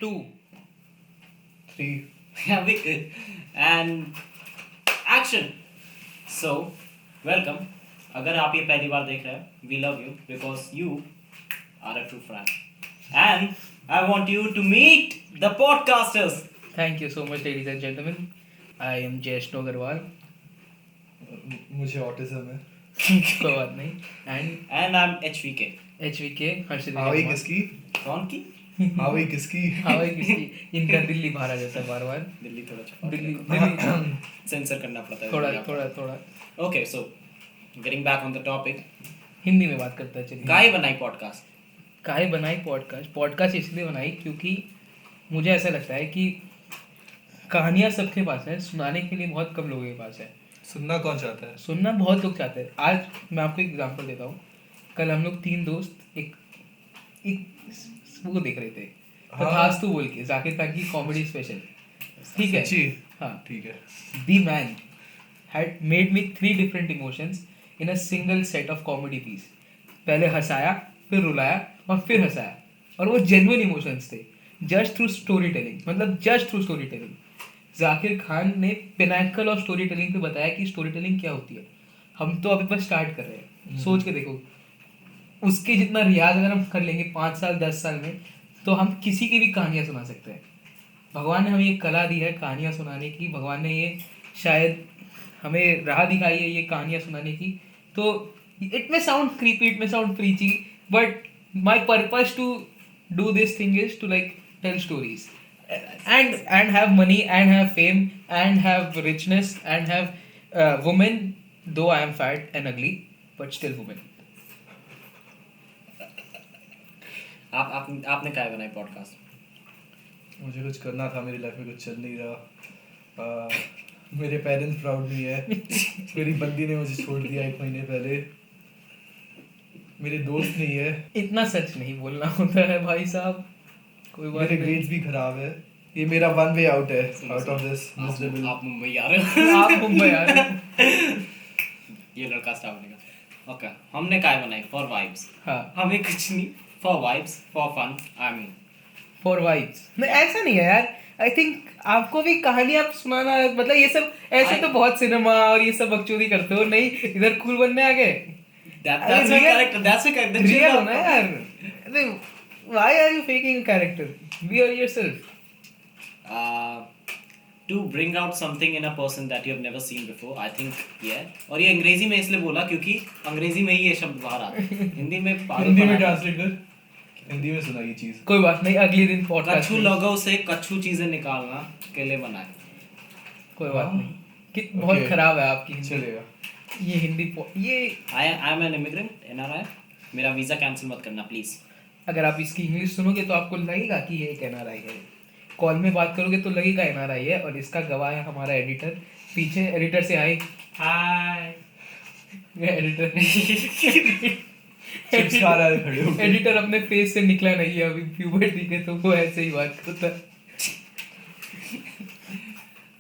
2, 3. Yeah, we could. And action. So, welcome. अगर आप ये पहली बार देख रहे हैं, we love you because you are a true friend. And I want you to meet the podcasters. thank you so much, ladies and gentlemen. I am Jeshno Agarwal. मुझे autism है. कोई बात नहीं. And And I'm HVK. HVK हर्षित हावी कुमार. किसकी? कौन की? हावी किसकी? हावी किसकी? इनका दिल्ली बाहर आ जाता है बार-बार. दिल्ली थोड़ा छुपा दिल्ली सेंसर करना पड़ता है. थोड़ा. Okay, so getting back on the topic. Hindi में बात करता है चलिए. काहे बनाई पॉडकास्ट? काहे बनाई पॉडकास्ट इसलिए बनाई क्योंकि मुझे ऐसा लगता है कि कहानियाँ सबके पास है, सुनाने के लिए बहुत कम लोगों के पास है. सुनना कौन चाहता है? सुनना बहुत लोग चाहते हैं. आज मैं आपको एक एग्जांपल देता हूँ. कल हम लोग 3 दोस्त एक वो देख रहे थे. तथास्तु बोल के जाकिर खान की कॉमेडी स्पेशल. ठीक है. सच्ची? हाँ. ठीक है. The man had made me 3 different emotions in a single set of comedy piece. पहले हंसाया, फिर रुलाया और फिर हंसाया. और वो जेन्युइन इमोशंस थे. Just through story telling. मतलब just through story telling. Zakir Khan ने पिनाकल ऑफ स्टोरी टेलिंग पे बताया कि स्टोरी टेलिंग क्या होती है. हम तो अभी बस स्टार्ट कर रहे हैं. सोच के देखो, उसके जितना रियाज अगर हम कर लेंगे 5 साल 10 साल में, तो हम किसी की भी कहानियाँ सुना सकते हैं. भगवान ने हमें ये कला दी है कहानियाँ सुनाने की. भगवान ने ये शायद हमें राह दिखाई है ये कहानियाँ सुनाने की. तो it may sound creepy, it may sound preachy, but my purpose to do this thing is to like tell stories and have money and have fame and have richness and have women, though I am fat and ugly but still women. आपने काहे बनाई podcast? मुझे कुछ करना था, मेरी life में कुछ चल नहीं रहा. मेरे पेरेंट्स प्राउड नहीं है. मेरी बंदी ने मुझे छोड़ दिया 1 महीने पहले. मेरे दोस्त नहीं है. इतना सच नहीं बोलना होता है भाई साहब. कोई बात मेरे नहीं. ग्रेड्स भी खराब है. ये मेरा वन वे आउट है आउट ऑफ दिस आप मिजरेबल. मुंबई आ रहे हो? आप मुंबई आ रहे हो. ये लड़का स्टाफ निकला. ओके, हमने काय बनाई फॉर वाइब्स. हाँ, हमें कुछ नहीं, for vibes, for fun. I mean for vibes. नहीं ऐसा नहीं है यार. आई थिंक आपको भी कहानी आप सुनाना, मतलब ये सब ऐसे तो बहुत सिनेमा और ये सब बकचोदी करते हो. नहीं, इधर कूल बनने आ गए. that's my character, that's my character. Real हो ना यार. Why are you faking a character? Be yourself. To bring out something in a person that you have never seen before, I think, yeah. और ये अंग्रेजी में इसलिए बोला क्योंकि अंग्रेजी में ही ये शब्द बाहर आता है. हिंदी में हिंदी में ट्रांसलेट कर. हिंदी में सुना ये चीज. कोई बात नहीं, अगले दिन पॉडकास्ट कच्छू लोगों से कच्छू चीजें निकालना के लिए बनाए. कोई बात नहीं. कि बहुत Okay. खराब है आपकी हिंदी. चलेगा. ये हिंदी ये I am N immigrant, NRI. मेरा वीजा कैंसिल मत करना प्लीज. अगर आप इसकी इंग्लिश सुनोगे तो आपको लगेगा कि ये एक एनआरआई है. कॉल में बात करोगे तो लगेगा एनआरआई है. और इसका गवाह है हमारा एडिटर. पीछे एडिटर से हाय. हाय. एडिटर चिप्स खा रहा है खड़े होके. एडिटर अपने फेस से निकला नहीं है अभी प्यूबर्टी के, तो वो ऐसे ही बात करता है.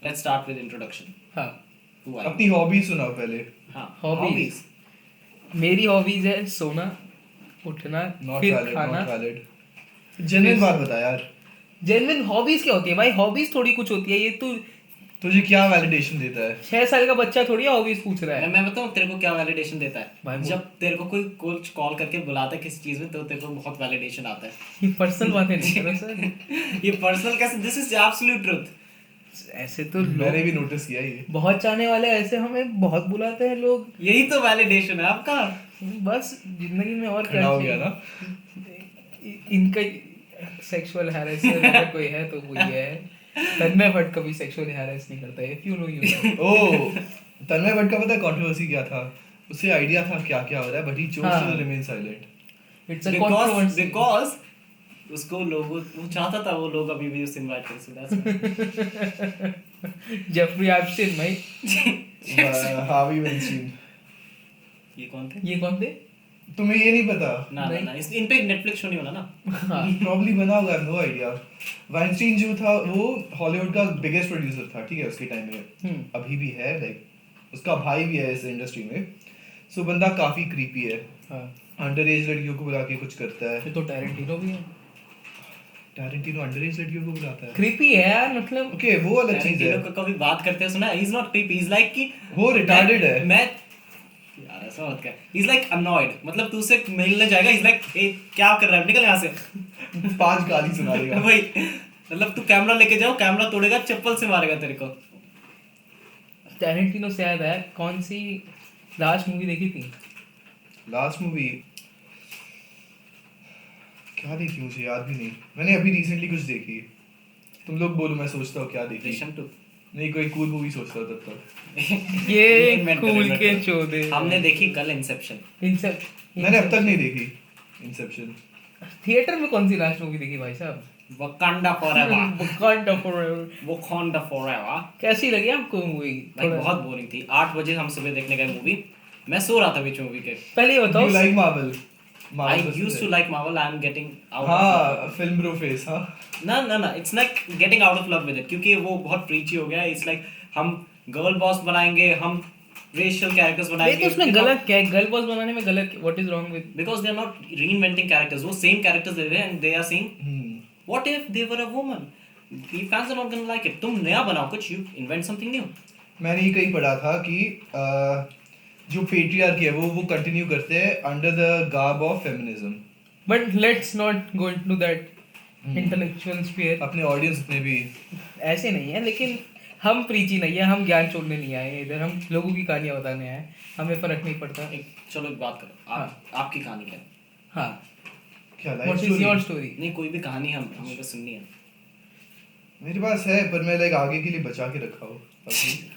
Let's start with introduction. हाँ. Who are you? अपनी हॉबी सुनाओ पहले. हाँ, Hobbies. मेरी हॉबीज है सोना, उठना, नॉट फिर वैलिड, खाना. Not valid. जेन्युइन बात बता यार. जेन्युइन हॉबीज क्या होती है भाई? हॉबीज थोड़ी कुछ होती है. ये तू तुझे क्या वैलिडेशन देता है? 6 साल का बच्चा थोड़ी हॉबीज पूछ रहा है. मैं बताऊँ तेरे को क्या वैलिडेशन देता भाई है? बोल. जब तेरे को कोई कोच कॉल करके बुलाता है किसी चीज में तो तेरे को बहुत वैलिडेशन आता है. ये पर्सनल बातें नहीं करो सर. ये पर्सनल कैसे? This is absolute truth. ऐसे तो मैंने लोग भी नोटिस किया ये. बहुत चाहने वाले ऐसे हमें बहुत बुलाते हैं लोग. यही तो वैलिडेशन है आपका. बस जिंदगी में और खड़ा क्या हो गया ना. इनका सेक्सुअल हैरेसर अगर कोई है तो वो ये है. तन्मय भट्ट कभी सेक्सुअल हैरेस नहीं करता है. If you know you know. Oh, Tanmay Bhatt का पता है कंट्रोवर्सी क्या था? उसे आइडिया था क्या क्या हो रहा है, बट ही चोज हाँ. To remain silent. It's a because controversy. Because उसको लोगों वो चाहता था वो लोग अभी भी उसे इनवाइट करें. So that's why. Jeffrey Epstein भाई. Harvey Weinstein. ये कौन थे? ये कौन थे? तुम्हें ये नहीं पता? ना ना नहीं. ना इन पे नेटफ्लिक्स शो नहीं होना ना. हाँ. प्रॉब्ली बना होगा, नो आइडिया. वाइनस्टीन जो था वो हॉलीवुड का बिगेस्ट प्रोड्यूसर था, ठीक है, उसके टाइम में. अभी भी है, लाइक उसका भाई भी है इस इंडस्ट्री में. सो बंदा काफी क्रीपी है. हाँ. अंडर एज लड़कियों को बुला के कुछ करता है. ये तो टैरेंटिनो भी है. टैरेंटिनो अंडरएज लड़कियों को बुलाता है? क्रीपी है यार, मतलब ओके, वो अलग चीज है। टैरेंटिनो को कभी बात करते हैं सुना? He is not creepy, he is like कि वो रिटार्डेड है। मैं यार ऐसा मत कर, ही इज लाइक अननॉयड, मतलब तू उससे मिलने जाएगा, ही इज लाइक ए क्या कर रहा है, निकल यहाँ से। 5 गाली सुना देगा। वही, मतलब तू कैमरा लेके जाओ, कैमरा तोड़ेगा, चप्पल से मारेगा तेरे को। टैरेंटिनो से याद है, कौन सी लास्ट मूवी देखी थी? लास्ट मूवी क्या देखी मुझे याद भी नहीं। मैंने अभी रिसेंटली कुछ देखी। तुम लोग बोलो, मैं सोचता हूँ क्या देखी। दृश्यम 2। नहीं, कोई कूल मूवी सोचता हूँ तब तक। ये invent कर, कूल invent के कर। चौदे। हमने देखी कल इंसेप्शन। इनसे मैंने अब तक नहीं देखी इंसेप्शन। थिएटर में कौन सी लास्ट मूवी देखी भाई साहब? Wakanda forever. Wakanda Forever। Wakanda forever कैसी लगी आपको मूवी? भाई बहुत बोरिंग थी। 8 बजे हम सुबह देखने गए मूवी, मैं सो रहा था बीच मूवी के। पहले ये बताओ, you like Marvel? I used to like Marvel, I am getting out of हाँ, फिल्म ब्रो फेस। हाँ, ना it's like getting out of love with it, क्योंकि वो बहुत प्रीची हो गया है। इट्स लाइक हम गर्ल बॉस बनाएंगे, हम रेशियल कैरेक्टर्स नहीं बनाएंगे। तो उसमें गलत क्या है? गर्ल बॉस बनाने में गलत, what is wrong with? Because they are not reinventing characters, वो सेम कैरेक्टर्स ले रहे हैं and they are saying what if they were a woman. The fans are not gonna like it. तुम नया बनाओ कुछ, यू इन्वेंट समथिंग न्यू। मैंने ये कहीं पढ़ा था कि जो पेट्रियार्की है वो कंटिन्यू करते हैं under the garb of feminism. But let's not go into that intellectual sphere. अपने ऑडियंस में भी ऐसे नहीं है, लेकिन हम प्रीची नहीं है, हम ज्ञान छोड़ने नहीं आए हैं इधर, हम लोगों की कहानियां बताने आए हैं, हमें फर्क नहीं पड़ता। चलो एक बात करो, आपकी कहानी क्या है? हाँ, क्या व्हाट इज योर स्टोरी? नहीं, कोई भी कहानी हमें तो सुननी है। मेरे पास है, पर मैं लाइक आगे के लिए बचा के रखा हूँ अभी।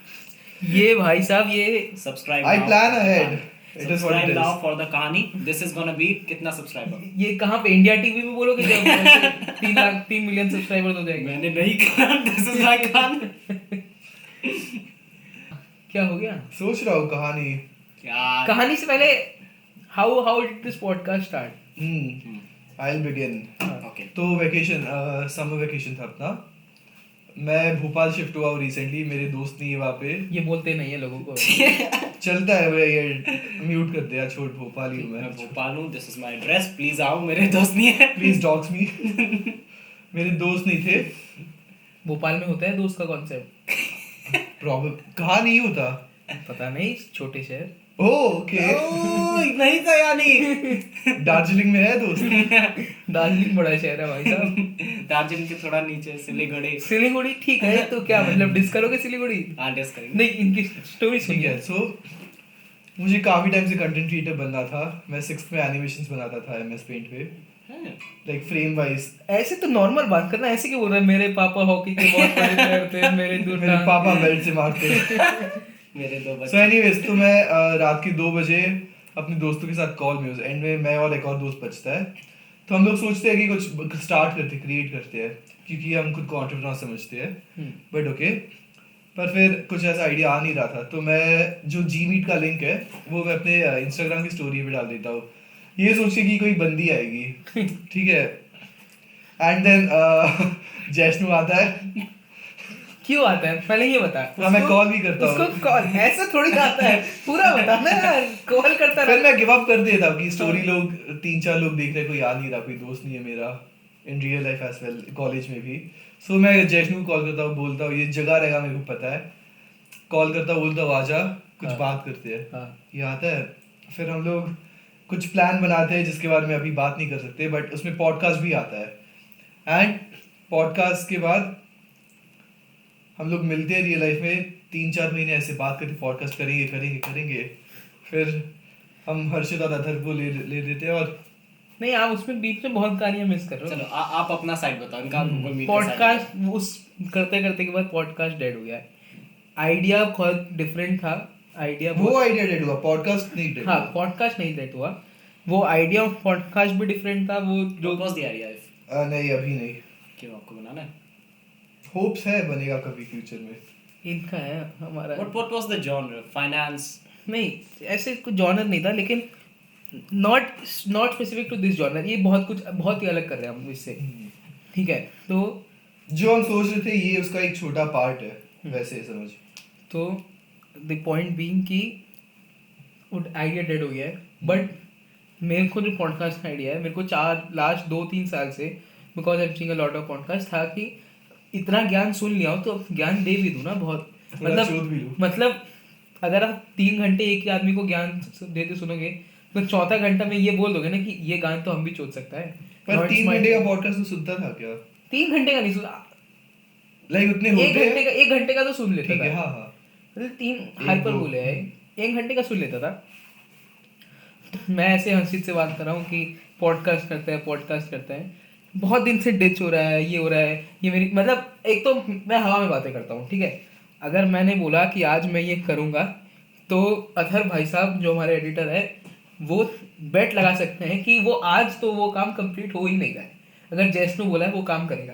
ये भाई साहब, ये subscribe I plan ahead. It is what it subscribe is. Now for the कहानी। दिस इज गोना बी कितना सब्सक्राइबर? ये कहाँ पे, इंडिया टीवी में बोलोगे जब 3 मिलियन सब्सक्राइबर्स हो जाएंगे? मैंने नहीं कहा दिस इज माय कहानी। क्या हो गया? सोच रहा हूँ कहानी। क्या कहानी से पहले, how did this podcast start? I'll begin. Okay तो वेकेशन, समर वेकेशन था अपना। मैं भोपाल शिफ्ट हुआ हूँ रिसेंटली। मेरे दोस्त नहीं है वहाँ पे। ये बोलते नहीं है लोगों को। चलता है भाई, ये म्यूट कर दिया। छोड़, भोपाल ही हूँ मैं मैं। भोपाल हूँ, this is my address, please आओ। मेरे दोस्त नहीं है। प्लीज डॉग्स मी। मेरे दोस्त नहीं थे। भोपाल में होता है दोस्त का कॉन्सेप्ट? प्रॉब्लम कहाँ नहीं होता? पता नहीं, छोटे शहर। ओके। नहीं था यानी। दार्जिलिंग में है दोस्त। दार्जिलिंग बड़ा शहर है भाई साहब। दार्जिलिंग के थोड़ा नीचे सिलीगुड़ी। सिलीगुड़ी ठीक है, तो क्या मतलब डिस करोगे सिलीगुड़ी? हाँ, डिस करेंगे। नहीं, इनकी स्टोरी ठीक सुनिए। है, सो मुझे काफ़ी टाइम से कंटेंट क्रिएटर बनना था। मैं 6th में एनिमेशंस बनाता था MS पेंट पे, हाँ। Like frame wise. ऐसे तो नॉर्मल बात करना, ऐसे क्यों बोल रहा है? मेरे पापा हॉकी के बहुत बड़े प्लेयर थे, मेरे दूर मेरे पापा बेल्ट से मारते। मेरे दो सो बच्चे। एनीवेज, तो मैं रात के 2 बजे अपने दोस्तों के साथ कॉल में, एंड में मैं और एक और दोस्त बचता है। तो हम लोग सोचते हैं कि कुछ स्टार्ट करते, क्रिएट करते हैं, क्योंकि हम खुद को एंटरप्रेन्योर समझते हैं। बट ओके, पर फिर कुछ ऐसा आइडिया आ नहीं रहा था। तो मैं जो Gmeet का लिंक है वो मैं अपने इंस्टाग्राम की स्टोरी पे डाल देता हूँ, ये सोच के कि कोई बंदी आएगी। ठीक है, एंड देन जैष्णु आता है। क्यों आता है पहले ये बता। हाँ, मैं कॉल भी करता उसको हूँ। कॉल ऐसा थोड़ी ना आता है, पूरा बता ना यार। कॉल करता फिर रहा। मैं गिव अप कर देता हूँ कि स्टोरी लोग 3-4 लोग देख रहे, कोई आ नहीं रहा, कोई दोस्त नहीं है मेरा in real life as well, college में भी। सो मैं जैष्णु को कॉल करता हूँ, बोलता हूँ ये जगह रहेगा, मेरे को पता है। कॉल करता हूँ, बोलता हूँ आजा, कुछ बात करते हैं। हाँ। ये आता है, फिर हम लोग कुछ प्लान बनाते हैं जिसके बारे में अभी बात नहीं कर सकते, बट उसमें पॉडकास्ट भी आता है। एंड पॉडकास्ट के बाद हम लोग मिलते हैं रियल लाइफ में। 3-4 महीने ऐसे बात करके पॉडकास्ट करेंगे। फिर हम हर्षित और अधर को ले लेते हैं। और नहीं, आप उसमें बीच में बहुत कहानियां मिस कर रहे हो। चलो आप अपना साइड बताओ, इनका गूगल मीट पॉडकास्ट उस करते करते के बाद पॉडकास्ट डेड हो गया। आइडिया बहुत डिफरेंट था। आइडिया वो आइडिया डेड हुआ, पॉडकास्ट नहीं डेड। हाँ, पॉडकास्ट नहीं डेड हुआ। वो आइडिया ऑफ पॉडकास्ट भी डिफरेंट था। वो जो जो वाज द आइडिया इफ नहीं, अभी नहीं। क्यों आपको बनाना है? होप्स है बनेगा कभी फ्यूचर में। इनका है, हमारा what was the genre? Finance? नहीं, ऐसे कुछ जॉनर नहीं था, लेकिन not specific to this genre. ये बहुत ही अलग कर रहे हैं हम इससे। ठीक है, तो जो हम सोच रहे थे ये उसका एक छोटा पार्ट है, वैसे समझ। तो द पॉइंट बीइंग कि आइडिया डेड हो गया है। बट मेरे को जो पॉडकास्ट का आइडिया है, मेरे को लास्ट 2-3 साल से because I am seeing a lot of podcast था कि इतना ज्ञान सुन लिया हो तो अब ज्ञान दे भी दूं ना बहुत थोड़ा चोद भी लूं। मतलब अगर आप 3 घंटे एक ही आदमी को ज्ञान देते सुनोगे तो चौथा घंटा में ये बोल दोगे ना कि ये ज्ञान तो हम भी चोद सकता है। पर Not 3 my- घंटे का पॉडकास्ट तो सुनता था क्या? 3 घंटे का नहीं सुना, लाइक उतने 1 घंटे का तो सुन लेता ठीक है, था। हाँ हाँ। मतलब 3 हाइपर दो। बोले है, 1 घंटे का सुन लेता था। तो मैं ऐसे हंसित से बात कर रहा हूँ कि पॉडकास्ट करते हैं बहुत दिन से डिच हो रहा है, ये हो रहा है, ये मेरी मतलब एक तो मैं हवा में बातें करता हूँ, ठीक है। अगर मैंने बोला कि आज मैं ये करूँगा तो अथर भाई साहब जो हमारे एडिटर है वो बेट लगा सकते हैं कि वो आज तो वो काम कंप्लीट हो ही नहीं रहा है। अगर जैष्णु बोला है वो काम करेगा,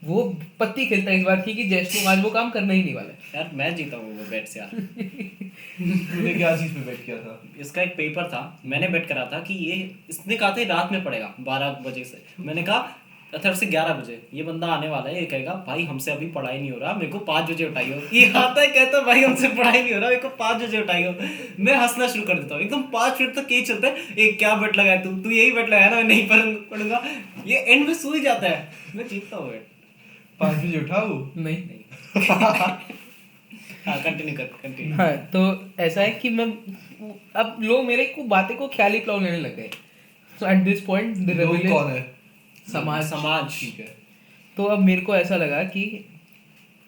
वो पत्ती खेलता है इस बात की कि जैष्णु आज वो काम करना ही नहीं वाला है। यार मैं जीता हूँ वो बेट से यार। तूने क्या चीज पे बेट किया था? इसका एक पेपर था, मैंने बेट करा था कि ये इसने कहा था रात में पड़ेगा 12 बजे से, मैंने कहा अथर से 11 बजे ये बंदा आने वाला है, ये कहेगा भाई हमसे अभी पढ़ाई नहीं हो रहा, मेरे को 5 बजे उठाइयो। ये आता है कहता है भाई हमसे पढ़ाई नहीं हो रहा, मेरे को 5 बजे उठाइयो। मैं हंसना शुरू कर देता हूँ एकदम। 5 मिनट तक यही चलता है, एक क्या बेट लगाया तू यही बेट लगाया ना, मैं नहीं पढ़ूंगा। ये एंड में सो ही जाता है, मैं जीतता हूँ बेट। 5 बजे उठाओ? नहीं हाँ कंटिन्यू। हाँ तो ऐसा है कि मैं अब लोग मेरे को बातें को ख्याली प्लाव लेने लग गए। सो एट दिस पॉइंट द लोग कौन है? समाज ठीक है। तो अब मेरे को ऐसा लगा कि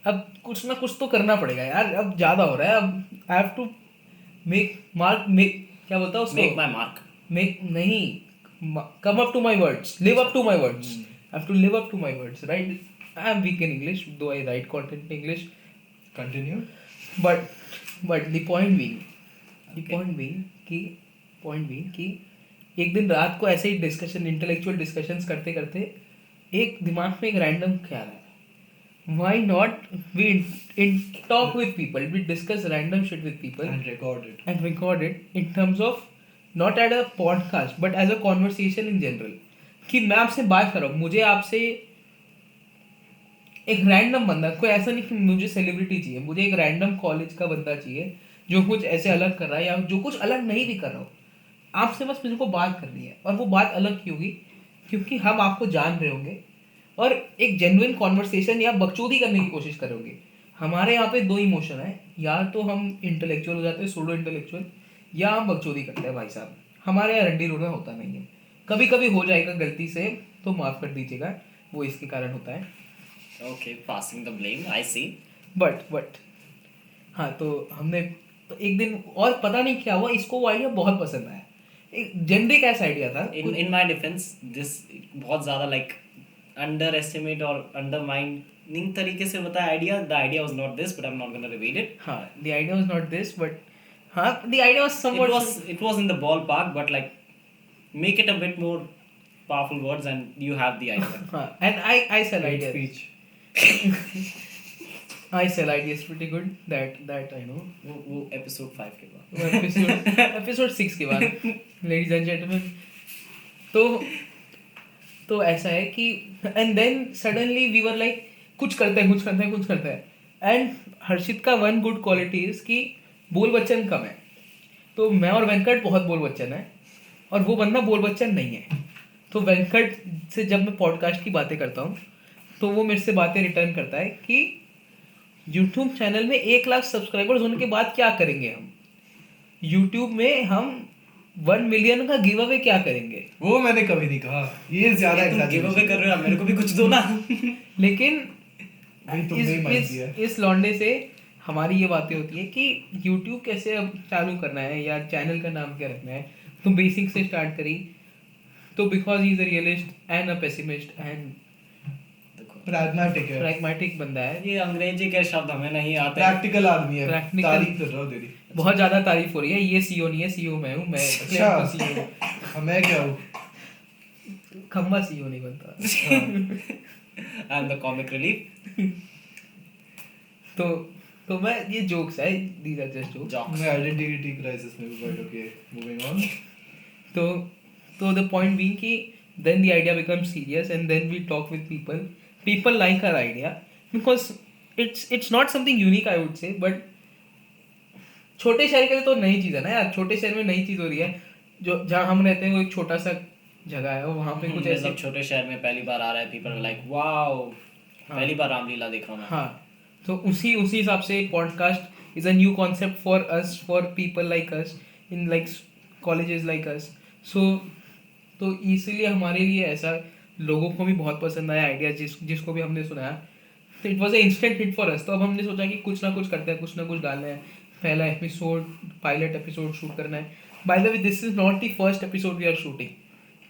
अब कुछ ना कुछ तो करना पड़ेगा यार, अब ज्यादा हो रहा है, अब आई हैव टू मेक क्या बोलता हूँ मेक माय मार्क, मेक नहीं come up to my words, live up to my words, I have to live up to my words, right. I am weak in English though I write content in English, continue. But the point being कि एक दिन रात को ऐसे ही discussion, intellectual discussions करते करते एक दिमाग में एक रैंडम ख्याल आया, why not we in talk with people, we discuss random shit with people and record it in terms of not at a podcast but as a conversation in general। कि मैं आपसे बात कर रहा हूँ, मुझे आपसे एक रैंडम बंदा, कोई ऐसा नहीं कि मुझे सेलिब्रिटी चाहिए, मुझे एक रैंडम कॉलेज का बंदा चाहिए जो कुछ ऐसे अलग कर रहा है या जो कुछ अलग नहीं भी कर रहा हो, आपसे बस मेरे को बात करनी है। और वो बात अलग क्यों होगी? क्योंकि हम आपको जान रहे होंगे और एक जेन्युइन कॉन्वर्सेशन या बकचोदी करने की कोशिश करोगे। हमारे यहाँ पे 2 इमोशन है, या तो हम इंटेलेक्चुअल हो जाते हैं, सोडो इंटेलेक्चुअल, या हम बकचोदी करते हैं। भाई साहब हमारे यहाँ रंडी रोना होता नहीं है, कभी कभी हो जाएगा गलती से तो माफ़ कर दीजिएगा, वो इसके कारण होता है। Okay passing the blame, I see. But हाँ तो हमने तो एक दिन, और पता नहीं क्या हुआ, इसको वो आइडिया बहुत पसंद आया। एक जेनरिक ऐसा आइडिया था। इन माय डिफेंस दिस बहुत ज़्यादा लाइक अंडर एस्टिमेट और अंडरमाइनिंग तरीके से बताया idea. The idea was not this but I am not gonna reveal it. हाँ the idea was not this but हाँ the idea was somewhat, it was in the ballpark but like make it a bit more powerful words and you have the idea. हाँ and I sell ideas. Speech. I sell ideas pretty good, that I know. वो episode 5 के बाद episode 6 के बाद ladies and gentleman. तो ऐसा है कि and then suddenly we were like कुछ करते हैं एंड हर्षित का वन गुड क्वालिटी इज कि बोल बच्चन कम है। तो मैं और वेंकट बहुत बोल बच्चन है और वो बंदा बोल बच्चन नहीं है। तो वेंकट से जब मैं पॉडकास्ट की बातें करता हूँ तो वो मेरे से बातें रिटर्न करता है कि यूट्यूब चैनल में 1 लाख सब्सक्राइबर्स होने के बाद क्या करेंगे हम, यूट्यूब में हम 1 मिलियन का गिव अवे क्या करेंगे। वो मैंने कभी नहीं कहा, ये ज्यादा तुम गिव अवे कर रहे हो, मेरे को भी कुछ दो ना। लेकिन भाई तुमने ही माइंड दिया। इस लौंडे से हमारी ये बातें होती है कि यूट्यूब कैसे अब चालू करना है या चैनल का नाम क्या रखना है। तो बेसिक से स्टार्ट करी, तो because he is a realist and a pessimist and pragmatic बंदा है। ये अंग्रेजी के शब्द हमें नहीं आते। प्रैक्टिकल आदमी है। Practical- तारीफ कर रहा हूँ तेरी। बहुत ज्यादा तारीफ हो रही है। ये सीईओ नहीं है, सीईओ मैं हूँ। मैं अच्छा। CEO हूँ। हाँ, मैं क्या हूँ? खम्बा सीईओ नहीं बनता। I am the comic relief. तो मैं ये जोक्स है, दीज आर जस्ट जोक्स। मैं आइडेंटिटी क्राइसिस में हूँ, बट ओके मूविंग ऑन। तो द पॉइंट बीइंग कि then the idea becomes serious and then we talk with people like our idea because it's not something unique I would say, but छोटे शहर के लिए तो नई चीज़ है ना यार। छोटे शहर में नई चीज़ हो रही है। जो जहाँ हम रहते हैं वो एक छोटा सा जगह है, और वहाँ पे कुछ मतलब ऐसे छोटे शहर में पहली बार आ रहा है, पीपल लाइक वाओ, पहली बार रामलीला देख रहा हूँ मैं। हाँ, तो उसी उसी हिसाब से podcast is a new concept for us, for people like us in like colleges like us. So तो इसीलिए हमारे लिए ऐसा, लोगों को भी बहुत पसंद आया आइडिया, जिसको भी हमने सुनाया, तो it was a instant hit for us. तो अब हमने सोचा कि कुछ ना कुछ करते हैं, कुछ ना कुछ डालना है, पहला एपिसोड, पायलट एपिसोड शूट करना है। By the way, this is not the first episode we are shooting,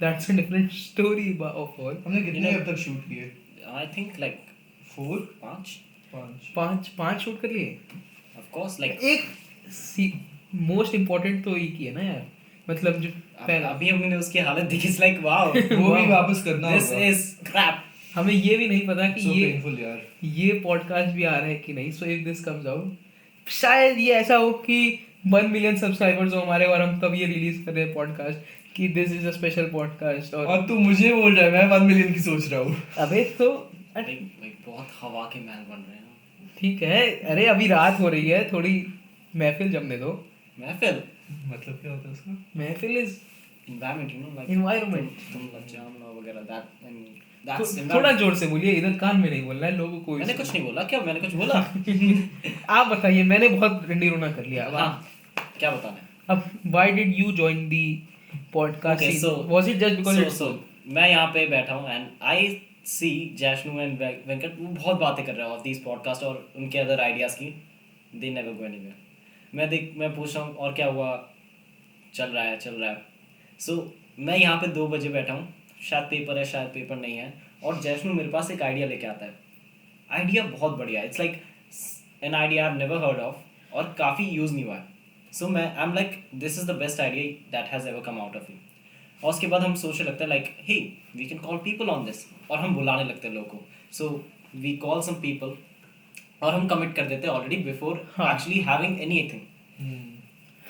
that's a different story of all. हमने कितने You know- अब तक शूट किए? आई थिंक लाइक 4 5 5 पांच शूट कर लिए। Of course like. एक मोस्ट इम्पोर्टेंट तो एक ही है ना यार, मतलब जो पहला, अभी हमने उसकी हालत देखी, इट्स लाइक वाओ, वो भी वापस करना दिस होगा। Is crap. हमें ये भी नहीं पता कि So ये painful यार। ये पॉडकास्ट भी आ रहा है कि नहीं। So if this comes out, शायद ये ऐसा हो कि 1 मिलियन सब्सक्राइबर्स हो हमारे, और हम तब ये रिलीज कर रहे हैं पॉडकास्ट कि this is a special podcast. और तू मुझे बोल रहा है, मैं 1 मिलियन की सोच रहा हूँ। अबे तो लाइक बहुत हवा के महल बन रहे हैं। ठीक है, अरे अभी रात हो रही है, थोड़ी महफिल जमने दो। महफिल मतलब क्या होता है उसका? महफिल is environment, you know, like Environment. तुम लज्जाम वगैरह that and that's थोड़ा environment। जोर से बोलिए, इधर कान में नहीं बोलना है, लोगों को मैंने कुछ नहीं बोला, क्या मैंने कुछ बोला? आप बताइए, मैंने बहुत रंडी रोना कर लिया। अब हाँ, क्या बताना है? अब why did you join the podcast? Okay, so- was it just because it's so मैं यहाँ पे बैठा हूँ and I see Jaishnu and Venkat, वो बहुत बातें कर रहे हैं ऑफ दिस पॉडकास्ट और उनके अदर आइडियाज की। They never go anywhere. मैं पूछ रहा हूँ और क्या हुआ, चल रहा है। सो मैं यहाँ पे 2 बजे बैठा हूँ, शायद पेपर है शायद पेपर नहीं है, और जैष्णु मेरे पास एक आइडिया लेके आता है। आइडिया बहुत बढ़िया है, it's like an idea I have never heard of और काफ़ी यूज़ नहीं हुआ है। सो मैं I am like this is the best idea that has ever come out of you. और उसके बाद हम सोचने लगते हैं like hey we can call people on this, और हम बुलाने लगते हैं लोगों को। So we call some people और हम कमिट कर देते हैं ऑलरेडी बिफोर हाँ। Actually having anything.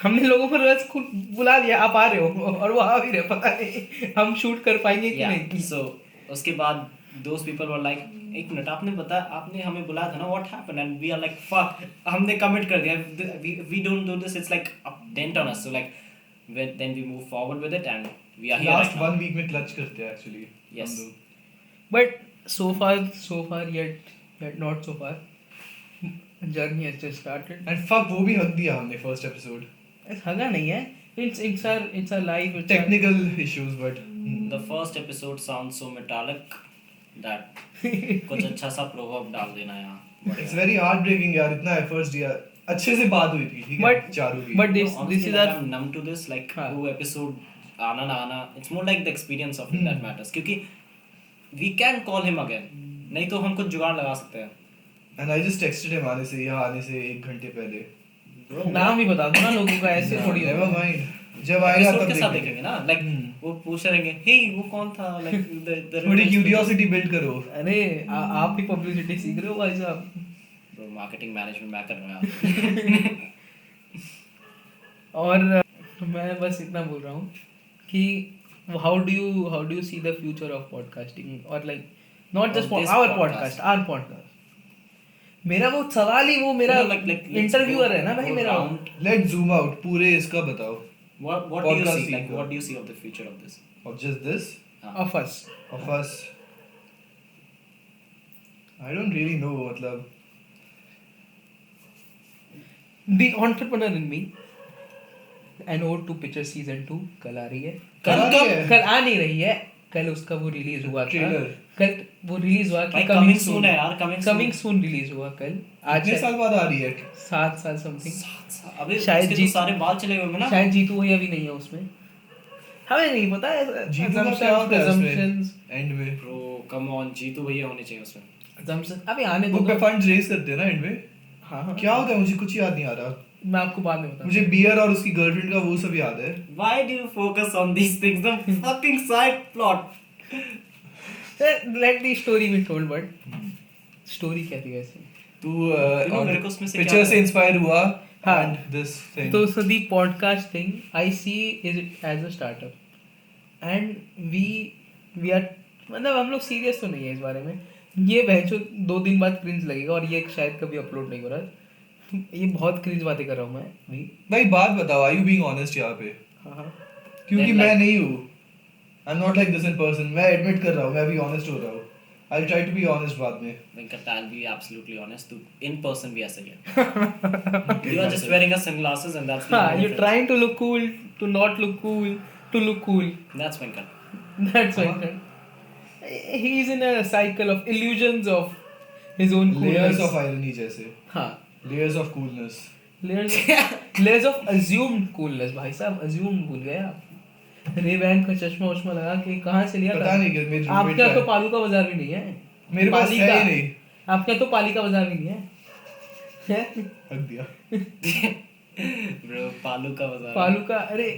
हमने लोगों को बस बुला दिया, आप आ रहे हो, और वो आ भी रहे, पता नहीं हम शूट कर पाएंगे कि नहीं। सो उसके बाद दोस पीपल वर लाइक एक मिनट, आपने हमें बुलाया था ना, what happened, and we are like fuck, हमने कमिट कर दिया, we don't do this, it's like a dent on us. So like then we move forward with it and we are here last right now. 1 week में clutch करते हैं actually. Yes. But so far yet not so far, journey has just started. And fuck वो भी हक दिया हमने first episode. हगा नहीं है, it's our life, technical issues but The first episode sounds so metallic that कुछ अच्छा सा प्रभाव डाल देना यहाँ। इट्स वेरी हार्ट ब्रेकिंग यार, इतना एफर्ट्स दिया, अच्छे से बात हुई थी, ठीक है, But- चारों की। but No, this honestly, is like, our I'm numb to this, like हाँ. वो episode आना ना आना, it's more like the experience of it that matters, क्योंकि we can call him again, नहीं तो हम कुछ जुगाड़ लगा सकते हैं। And I just texted him यहाँ आने से 1 घंटे पहले। Bro, नाम भी बता दो ना लोगों का, ऐसे थोड़ी नेवर होगा। माइंड, जब आएगा episode तब के साथ देखेंगे। देखेंगे ना, like वो पूछ रहेंगे हे वो कौन था, like the थोड़ी क्यूरियोसिटी बिल्ड करो। अरे आप ही पब्लिसिटी सीख रहे हो भाई साहब। Bro, marketing management मैं कर रहा हूँ। और मैं बस इतना बोल रहा हूँ कि how do you see the future of podcasting, और like not just Of this our podcast. मेरा वो सवाल ही, वो मेरा Like, इंटरव्यूअर है ना भाई go मेरा। round. लेट्स जूम आउट, पूरे इसका बताओ। What do you Podcast see, like seeker. what do you see of the future of this? Of just this, of us, of us. I don't really know, मतलब the entrepreneur in me, an ode to picture season 2 कल आ रही है। कल आ रही है? कल आ नहीं रही है, कल उसका वो रिलीज हुआ था। Trailer. कल वो रिलीज हुआ कि भाई coming soon है यार, coming सून रिलीज हुआ कल। आज कितने साल बाद आ रही है? 7 साल समथिंग। अबे शायद उसके तो जीत- सारे बाल चले हुए हैं ना। शायद जीतू भैया भी नहीं है उसमें, हमें नहीं पता है। जीतू का assumptions, क्या होता है assumptions, उसमें एंड में? Bro, come on, जीतू भैया होने चाहिए उसमें। assumptions, अभी आने वो दो पे तो। फंड्स रेज करते हैं ना एंड में? हाँ हाँ, क्या होता है मुझे कुछ याद नहीं आ रहा। मैं आपको बाद में बताऊँ। मुझे बियर और उसकी गर्लफ्रेंड का वो सब याद है। Why do you focus on these things? The fucking side plot. Let the story be told, but story क्या थी वैसे? तू know, मेरे को उसमें से पिक्चर क्या से इंस्पायर हुआ हाँ। And this thing. तो so the podcast thing I see is as a startup, and we are, मतलब हम लोग सीरियस तो नहीं है इस बारे में। ये बहनचोद 2 दिन बाद क्रिंज लगेगा, और ये शायद कभी अपलोड नहीं हो रहा। ये बहुत क्रिंज बातें कर रहा हूँ मैं भी। भाई बात बताओ, आर यू बीइंग ऑनेस्ट यहाँ पे? हाँ हाँ, क्योंकि Then मैं like- नहीं हूँ। I'm not like this in person. मैं admit कर रहा हूँ, मैं भी honest हो रहा हूँ. I'll try to be honest बाद में. Venkat, I'll be absolutely honest. तू in person भी ऐसा ही है. You are just wearing a sunglasses and that's the हाँ, only you're difference. trying to look cool, to not look cool, to look cool. That's Venkat. That's Venkat. He's in a cycle of illusions of his own coolness. Layers of irony जैसे. हाँ, Layers of coolness. layers of assumed coolness. भाई साहब assumed भूल गए आप. Ray-Ban का चश्मा उश्मा लगा के कहाँ से लिया था? पता नहीं कि मेरे आपके roommate यहाँ का तो पालू का बाजार भी नहीं है. मेरे पास है पालिका. ही नहीं. आपके यहाँ तो पालिका बाजार भी नहीं है. है? रख दिया. Bro, पालू का बाजार. पालू का अरे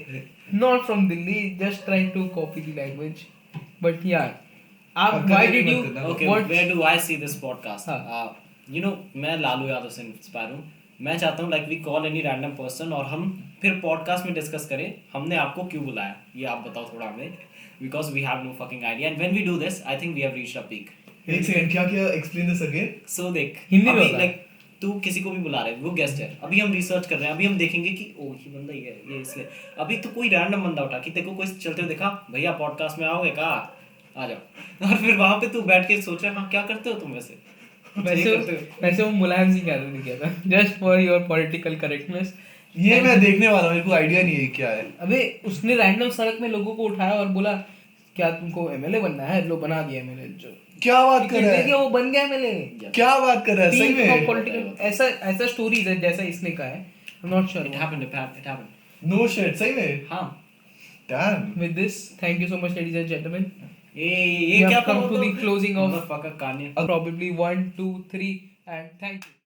not from Delhi, just trying to copy the language. But yeah, आप हरकतें why भी did मत you करना. Okay, what where do I see this podcast? हाँ. You know, मैं लालू यादव से इंस्पायर हूँ. मैं चाहता हूँ like we call any random person और हम फिर पॉडकास्ट में डिस्कस करें हमने आपको क्यों बुलाया ये आप बताओ थोड़ा हमें because we have no fucking idea and when we do this I think we have reached a peak. एक सेकंड क्या explain this again. So देख हिंदी में अभी बता. like तू किसी को भी बुला रहे वो गेस्ट है अभी हम रिसर्च कर रहे हैं अभी हम देखेंगे कि ओ ये बंदा ये इसलिए अभी तो कोई रैंडम बंदा उठा कि तेरे को कोई चलते हुए देखा भैया पॉडकास्ट में आओगे कहा आ जाओ और फिर वहां पे तू बैठ के सोच रहा है हाँ क्या करते हो तुम वैसे वैसे वो मुलायम सिंह यादव ने किया था just for your political correctness. ये मैं देखने वाला हूँ, मेरे को आइडिया नहीं है क्या है. अबे उसने रैंडम सड़क में लोगों को उठाया और बोला क्या तुमको एमएलए बनना है लो बना दिया एमएलए जो क्या बात कर रहा देखिए है? वो बन गया एमएलए. क्या बात कर रहा है सही में? पॉलिटिकल ऐसा स्टोरीज है जैसा इसने कहा है. आई am not sure. It happened. No shit सही में? हाँ Damn. With this, thank you so much, ladies and gentlemen. ये We क्या have come to the closing of Motherfucker Kanye. probably 1, 2, 3, and thank you.